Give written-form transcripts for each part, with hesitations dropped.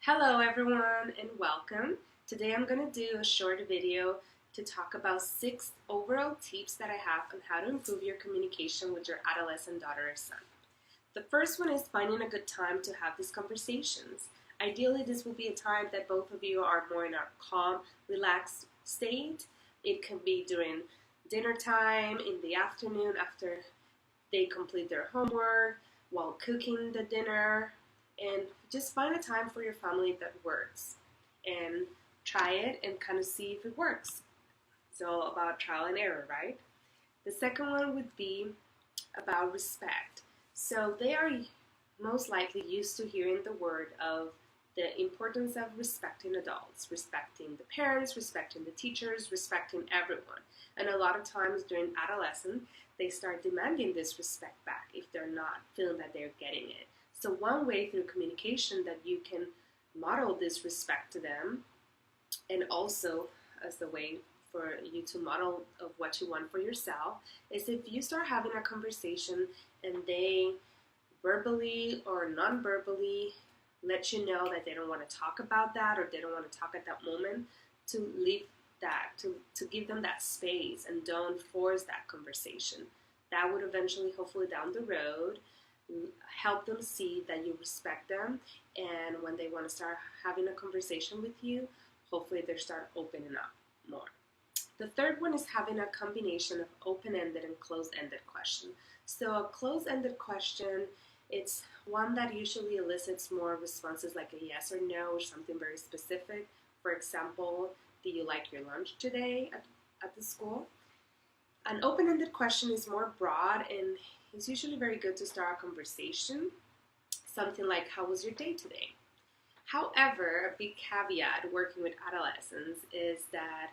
Hello everyone and welcome. Today I'm going to do a short video to talk about 6 overall tips that I have on how to improve your communication with your adolescent daughter or son. The first one is finding a good time to have these conversations. Ideally, this would be a time that both of you are more in a calm, relaxed state. It can be during dinner time, in the afternoon after they complete their homework, while cooking the dinner, and just find a time for your family that works and try it and kind of see if it works. It's all about trial and error, right? The second one would be about respect. So they are most likely used to hearing the word of the importance of respecting adults, respecting the parents, respecting the teachers, respecting everyone. And a lot of times during adolescence, they start demanding this respect back if they're not feeling that they're getting it. So one way through communication that you can model this respect to them, and also as the way for you to model of what you want for yourself, is if you start having a conversation and they verbally or non-verbally let you know that they don't want to talk about that or they don't want to talk at that moment, to leave that, to give them that space and don't force that conversation. That would eventually, hopefully down the road, help them see that you respect them, and when they want to start having a conversation with you, hopefully they start opening up more. The third one is having a combination of open-ended and closed-ended question. So a closed-ended question, it's one that usually elicits more responses like a yes or no or something very specific. For example, do you like your lunch today at the school? An open-ended question is more broad and it's usually very good to start a conversation. Something like, how was your day today? However, a big caveat working with adolescents is that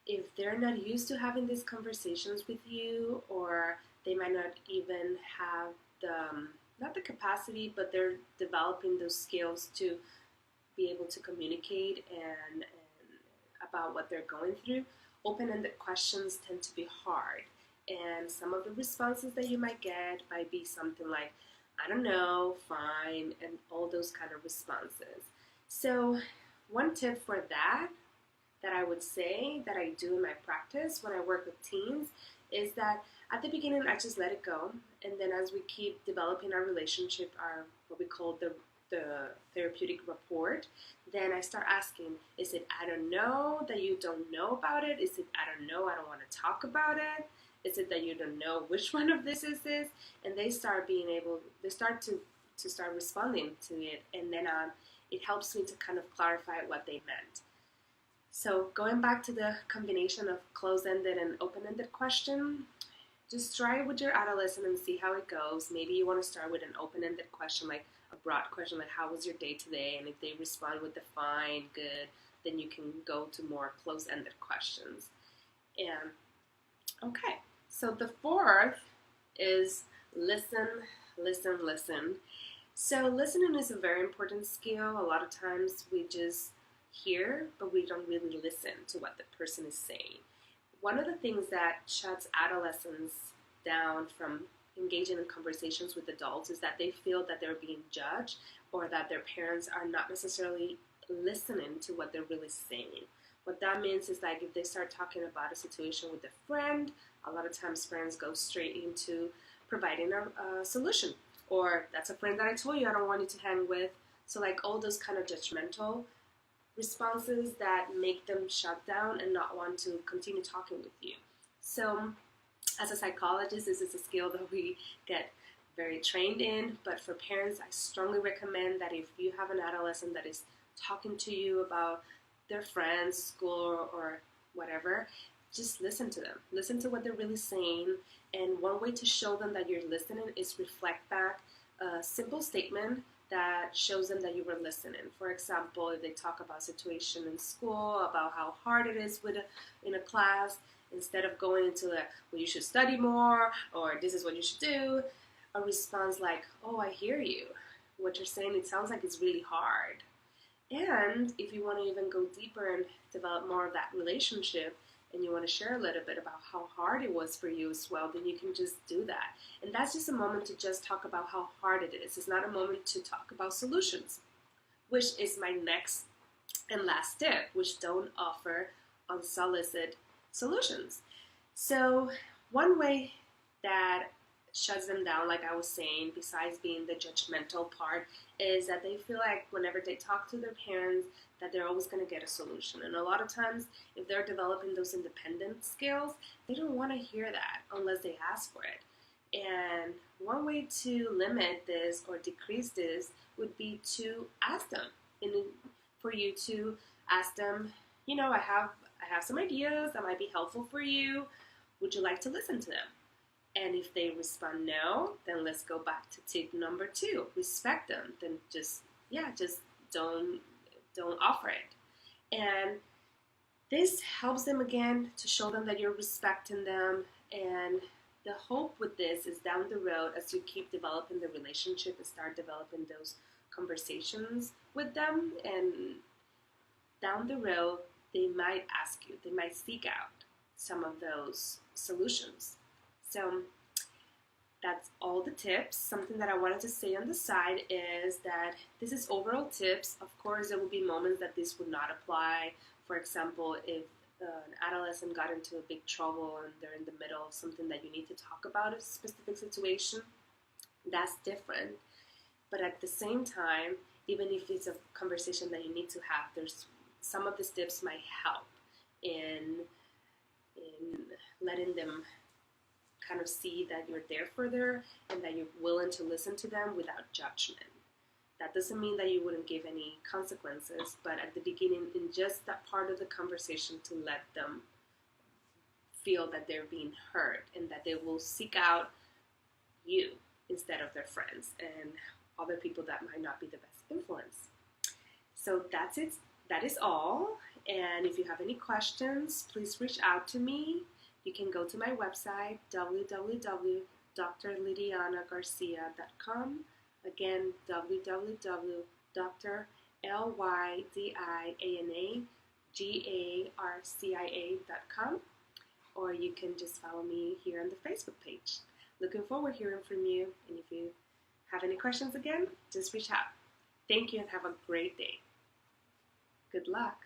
if they're not used to having these conversations with you, or they might not even have not the capacity, but they're developing those skills to be able to communicate and about what they're going through, open-ended questions tend to be hard. And some of the responses that you might get might be something like, I don't know, fine, and all those kind of responses. So one tip for that I would say that I do in my practice when I work with teens is that at the beginning I just let it go, and then as we keep developing our relationship, our what we call the therapeutic rapport, then I start asking, is it I don't know that you don't know about it? Is it I don't know, I don't want to talk about it? Is it that you don't know which one of this is this? And they start to start responding to it, and then it helps me to kind of clarify what they meant. So going back to the combination of closed-ended and open-ended question, just try it with your adolescent and see how it goes. Maybe you want to start with an open-ended question, like a broad question, like how was your day today? And if they respond with the fine, good, then you can go to more closed-ended questions. And okay, so the fourth is listen, listen, listen. So listening is a very important skill. A lot of times we just hear, but we don't really listen to what the person is saying. One of the things that shuts adolescents down from engaging in conversations with adults is that they feel that they're being judged, or that their parents are not necessarily listening to what they're really saying. What that means is like if they start talking about a situation with a friend, a lot of times friends go straight into providing a solution. Or that's a friend that I told you I don't want you to hang with. So like all those kind of judgmental responses that make them shut down and not want to continue talking with you. So as a psychologist, this is a skill that we get very trained in, but for parents, I strongly recommend that if you have an adolescent that is talking to you about their friends, school, or whatever, just listen to them. Listen to what they're really saying, and one way to show them that you're listening is reflect back a simple statement that shows them that you were listening. For example, if they talk about a situation in school, about how hard it is in a class, instead of going into the, well, you should study more, or this is what you should do, a response like, oh, I hear you. What you're saying, it sounds like it's really hard. And if you want to even go deeper and develop more of that relationship, and you want to share a little bit about how hard it was for you as well, then you can just do that. And that's just a moment to just talk about how hard it is. It's not a moment to talk about solutions. which is my next and last tip, which don't offer unsolicited solutions. So one way that shuts them down, like I was saying, besides being the judgmental part, is that they feel like whenever they talk to their parents, that they're always going to get a solution. And a lot of times, if they're developing those independent skills, they don't want to hear that unless they ask for it. And one way to limit this or decrease this would be to ask them. And for you to ask them, I have some ideas that might be helpful for you. Would you like to listen to them? And if they respond no, then let's go back to tip number 2. Respect them. Then just don't offer it. And this helps them again to show them that you're respecting them. And the hope with this is down the road, as you keep developing the relationship and start developing those conversations with them, and down the road, they might ask you, they might seek out some of those solutions. So that's all the tips. Something that I wanted to say on the side is that this is overall tips. Of course, there will be moments that this would not apply. For example, if an adolescent got into a big trouble and they're in the middle of something that you need to talk about, a specific situation, that's different. But at the same time, even if it's a conversation that you need to have, there's some of the tips might help in letting them kind of see that you're there for them and that you're willing to listen to them without judgment. That doesn't mean that you wouldn't give any consequences, but at the beginning, in just that part of the conversation, to let them feel that they're being heard and that they will seek out you instead of their friends and other people that might not be the best influence. So that's it. That is all. And if you have any questions, please reach out to me. You can go to my website, www.drlydianagarcia.com. Again, www.drlydianagarcia.com. Or you can just follow me here on the Facebook page. Looking forward to hearing from you. And if you have any questions again, just reach out. Thank you and have a great day. Good luck.